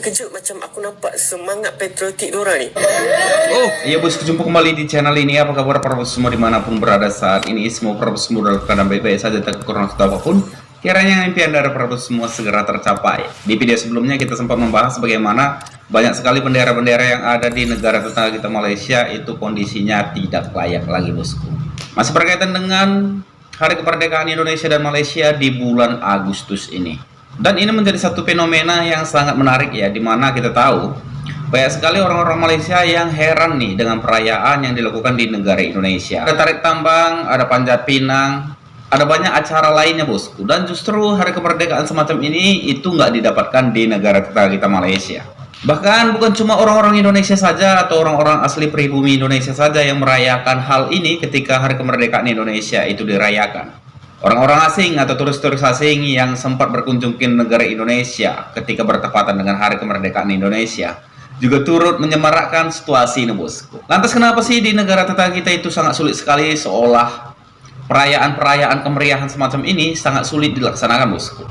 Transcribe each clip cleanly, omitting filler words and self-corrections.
Terkejut macam aku nampak semangat patriotik diorang ni. Oh, iya bos, jumpa kembali di channel ini. Apa kabar para bos semua dimanapun berada saat ini? Semoga para bos semua dalam keadaan baik-baik saja, tak kekurangan atau apapun. Kiranya impian dari para bos semua segera tercapai. Di video sebelumnya kita sempat membahas bagaimana banyak sekali bendera-bendera yang ada di negara tetangga kita Malaysia itu kondisinya tidak layak lagi bosku. Masih berkaitan dengan Hari Kemerdekaan Indonesia dan Malaysia di bulan Agustus ini. Dan ini menjadi satu fenomena yang sangat menarik ya, dimana kita tahu banyak sekali orang-orang Malaysia yang heran nih dengan perayaan yang dilakukan di negara Indonesia. Ada tarik tambang, ada panjat pinang, ada banyak acara lainnya bosku. Dan justru hari kemerdekaan semacam ini itu nggak didapatkan di negara tetangga kita Malaysia. Bahkan bukan cuma orang-orang Indonesia saja atau orang-orang asli pribumi Indonesia saja yang merayakan hal ini ketika hari kemerdekaan Indonesia itu dirayakan. Orang-orang asing atau turis-turis asing yang sempat berkunjung ke negara Indonesia ketika bertepatan dengan hari kemerdekaan Indonesia juga turut menyemarakkan situasi ini bosku. Lantas kenapa sih di negara tetangga kita itu sangat sulit sekali, seolah perayaan-perayaan kemeriahan semacam ini sangat sulit dilaksanakan bosku.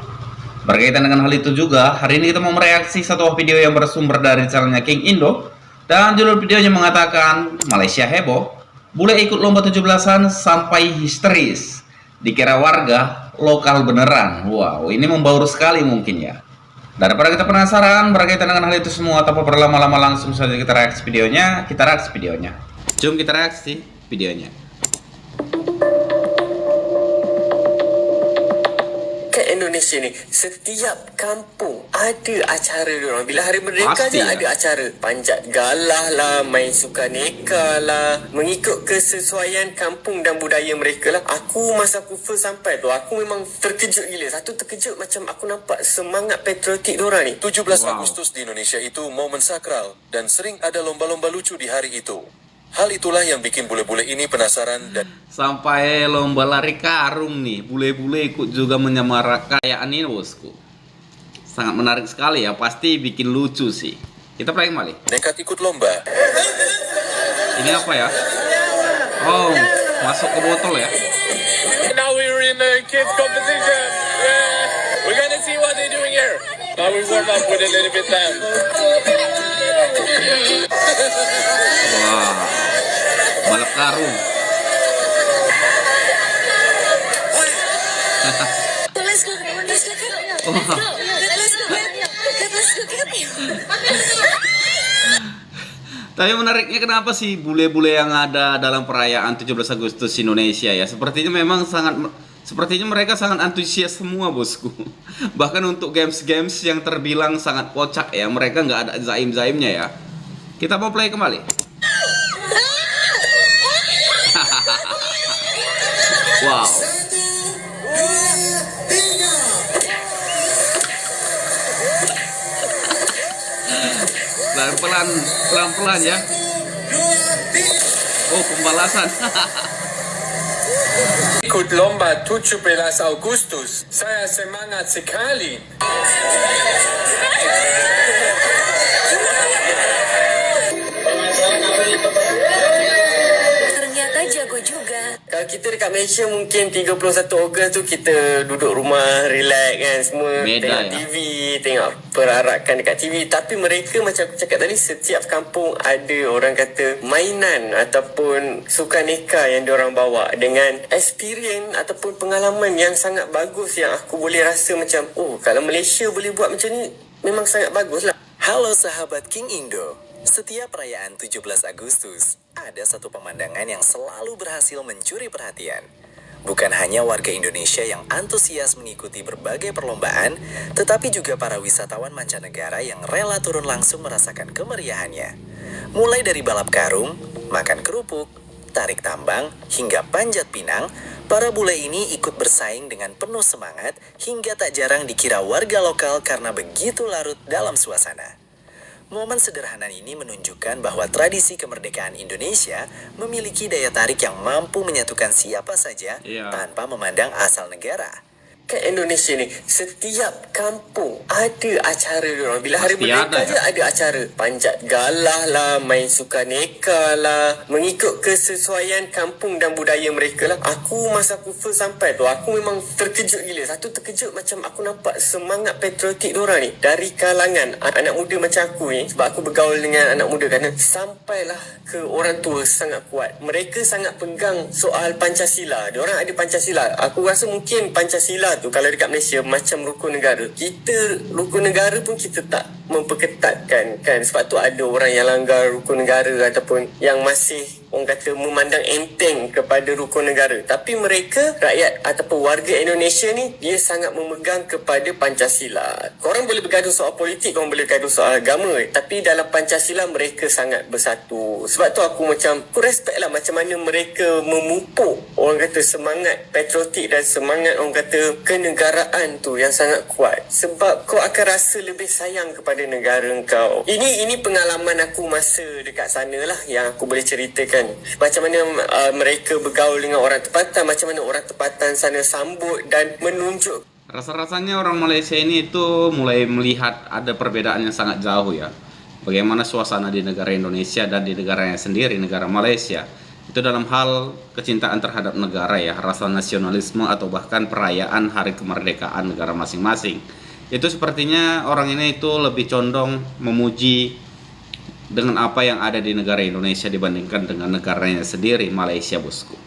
Berkaitan dengan hal itu juga, hari ini kita mau mereaksi satu video yang bersumber dari channelnya King Indo. Dan judul videonya mengatakan, Malaysia heboh, bule ikut lomba 17-an sampai histeris. Dikira warga lokal beneran. Wow, ini membaur sekali mungkin ya. Daripada kita penasaran berkaitan dengan hal itu semua, tanpa berlama-lama langsung saja kita reaksi videonya. Jom kita reaksi videonya. Indonesia ni setiap kampung ada acara diorang. Bila hari merdeka je ada acara. Panjat galah lah, main sukaneka lah, mengikut kesesuaian kampung dan budaya mereka lah. Aku masa aku first sampai tu, aku memang terkejut gila. Satu, terkejut macam aku nampak semangat patriotik diorang ni. 17 Agustus di Indonesia itu momen sakral dan sering ada lomba-lomba lucu di hari itu. Hal itulah yang bikin bule-bule ini penasaran dan sampai lomba lari karung nih, bule-bule ikut juga menyemarakkan perayaan ini bosku. Sangat menarik sekali ya, pasti bikin lucu sih. Kita play kembali. nekat ikut lomba. Ini apa ya? Oh, masuk ke botol ya. Now we're in the kids competition. Yeah. We're gonna see what they're doing here. Now we warm up with a little bit time. Wah, balap karung. Let's go. Tapi menariknya kenapa sih bule-bule yang ada dalam perayaan 17 Agustus Indonesia ya? Sepertinya mereka sangat antusias semua bosku. Bahkan untuk games-games yang terbilang sangat kocak ya, mereka nggak ada zaim-zaimnya ya. Kita mau play kembali. Wow. Pelan-pelan ya. Oh, pembalasan. Ikut lomba 17 Agustus. Saya semangat sekali. Ternyata jago juga. Kalau kita dekat Malaysia mungkin 31 Ogos tu kita duduk rumah, relax kan, semua Beda tengok ya? TV, tengok perarakan dekat TV. Tapi mereka macam aku cakap tadi, setiap kampung ada orang kata mainan ataupun sukaneka yang diorang bawa dengan experience ataupun pengalaman yang sangat bagus, yang aku boleh rasa macam, oh kalau Malaysia boleh buat macam ni memang sangat bagus lah. Halo sahabat King Indo. Setiap perayaan 17 Agustus, ada satu pemandangan yang selalu berhasil mencuri perhatian. Bukan hanya warga Indonesia yang antusias mengikuti berbagai perlombaan, tetapi juga para wisatawan mancanegara yang rela turun langsung merasakan kemeriahannya. Mulai dari balap karung, makan kerupuk, tarik tambang, hingga panjat pinang, para bule ini ikut bersaing dengan penuh semangat hingga tak jarang dikira warga lokal karena begitu larut dalam suasana. Momen sederhana ini menunjukkan bahwa tradisi kemerdekaan Indonesia memiliki daya tarik yang mampu menyatukan siapa saja tanpa memandang asal negara. Kat Indonesia ni setiap kampung ada acara diorang. Bila hari Pasti merdeka ada, je ada acara. Panjat galah lah, main sukan neka lah, mengikut kesesuaian kampung dan budaya mereka lah. Aku masa aku first sampai tu, aku memang terkejut gila. Satu terkejut macam aku nampak semangat patriotik diorang ni dari kalangan anak muda macam aku ni, sebab aku bergaul dengan anak muda kan, sampailah ke orang tua sangat kuat. Mereka sangat pegang soal Pancasila. Diorang ada Pancasila. Aku rasa mungkin Pancasila tu kalau dekat Malaysia macam rukun negara. Kita rukun negara pun kita tak memperketatkan kan. Sebab tu ada orang yang langgar rukun negara ataupun yang masih orang kata memandang enteng kepada rukun negara. Tapi mereka, rakyat ataupun warga Indonesia ni, dia sangat memegang kepada Pancasila. Korang boleh bergaduh soal politik, korang boleh bergaduh soal agama, tapi dalam Pancasila mereka sangat bersatu. Sebab tu aku respect lah macam mana mereka memupuk orang kata semangat patriotik dan semangat orang kata kenegaraan tu yang sangat kuat. Sebab kau akan rasa lebih sayang kepada negara kau. Ini pengalaman aku masa dekat sana lah yang aku boleh ceritakan. Macam mana mereka bergaul dengan orang tempatan, macam mana orang tempatan sana sambut dan menunjuk. Rasa-rasanya orang Malaysia ini itu mulai melihat ada perbedaan yang sangat jauh ya. Bagaimana suasana di negara Indonesia dan di negaranya sendiri, negara Malaysia. Itu dalam hal kecintaan terhadap negara ya, rasa nasionalisme atau bahkan perayaan hari kemerdekaan negara masing-masing. Itu sepertinya orang ini itu lebih condong memuji dengan apa yang ada di negara Indonesia dibandingkan dengan negaranya sendiri, Malaysia bosku.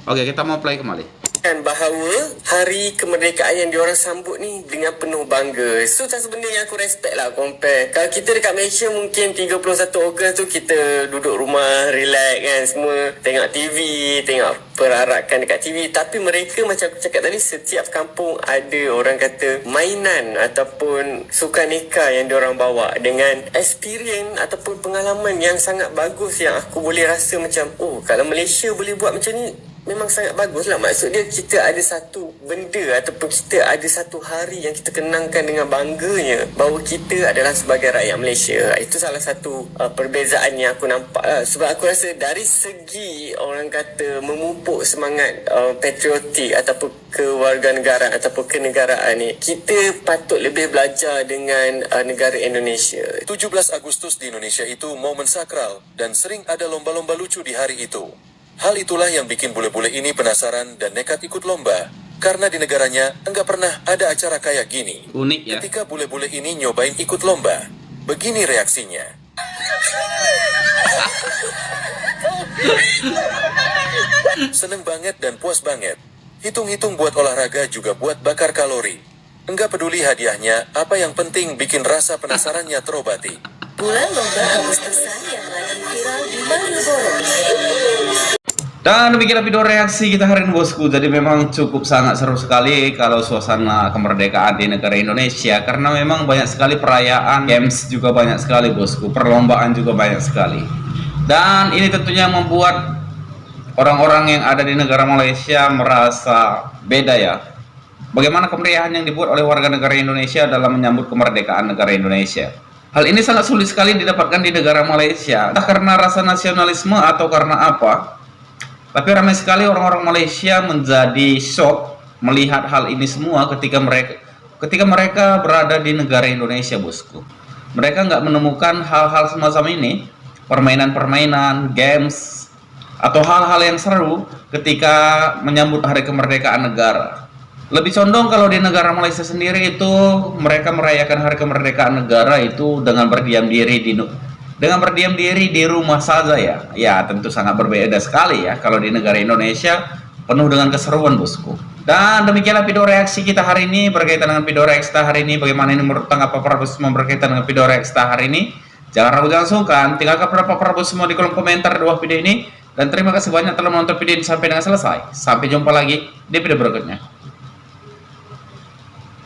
Oke, kita mau play kembali. Bahawa hari kemerdekaan yang diorang sambut ni dengan penuh bangga. So satu benda yang aku respect lah compare. Kalau kita dekat Malaysia mungkin 31 Ogos tu kita duduk rumah relax kan, semua tengok TV, tengok perarakan dekat TV. Tapi mereka macam aku cakap tadi, setiap kampung ada orang kata mainan ataupun sukan neka yang diorang bawa dengan experience ataupun pengalaman yang sangat bagus yang aku boleh rasa macam, oh kalau Malaysia boleh buat macam ni memang sangat bagus lah. Maksud dia kita ada satu benda ataupun kita ada satu hari yang kita kenangkan dengan bangganya bahawa kita adalah sebagai rakyat Malaysia. Itu salah satu perbezaan yang aku nampak lah. Sebab aku rasa dari segi orang kata memupuk semangat patriotik ataupun kewarganegaraan ataupun kenegaraan ni, kita patut lebih belajar dengan negara Indonesia. 17 Agustus di Indonesia itu momen sakral dan sering ada lomba-lomba lucu di hari itu. Hal itulah yang bikin bule-bule ini penasaran dan nekat ikut lomba. Karena di negaranya enggak pernah ada acara kayak gini. Unik ya. Ketika bule-bule ini nyobain ikut lomba, begini reaksinya. Seneng banget dan puas banget. Hitung-hitung buat olahraga juga buat bakar kalori. Enggak peduli hadiahnya, apa yang penting bikin rasa penasarannya terobati. Bulan lomba Agustusan yang lagi viral di Malioboro. Dan demikianlah video reaksi kita hari ini bosku. Jadi memang cukup sangat seru sekali kalau suasana kemerdekaan di negara Indonesia. Karena memang banyak sekali perayaan, games juga banyak sekali bosku, perlombaan juga banyak sekali. Dan ini tentunya membuat orang-orang yang ada di negara Malaysia merasa beda ya. Bagaimana kemeriahan yang dibuat oleh warga negara Indonesia dalam menyambut kemerdekaan negara Indonesia. Hal ini sangat sulit sekali didapatkan di negara Malaysia. Entah karena rasa nasionalisme atau karena apa. Tapi ramai sekali orang-orang Malaysia menjadi shock melihat hal ini semua ketika mereka berada di negara Indonesia bosku. Mereka nggak menemukan hal-hal semacam ini, permainan-permainan, games, atau hal-hal yang seru ketika menyambut hari kemerdekaan negara. Lebih condong kalau di negara Malaysia sendiri itu mereka merayakan hari kemerdekaan negara itu dengan berdiam diri di rumah saja ya. Ya tentu sangat berbeda sekali ya kalau di negara Indonesia penuh dengan keseruan bosku. Dan demikianlah video reaksi kita hari ini berkaitan dengan video reaksi kita hari ini. Bagaimana ini menurut tanggapan para bos semua berkaitan dengan video reaksi kita hari ini? Jangan ragu, jangan sungkan, tinggalkan pendapat para bos semua di kolom komentar di bawah video ini. Dan terima kasih banyak telah menonton video ini sampai dengan selesai. Sampai jumpa lagi di video berikutnya.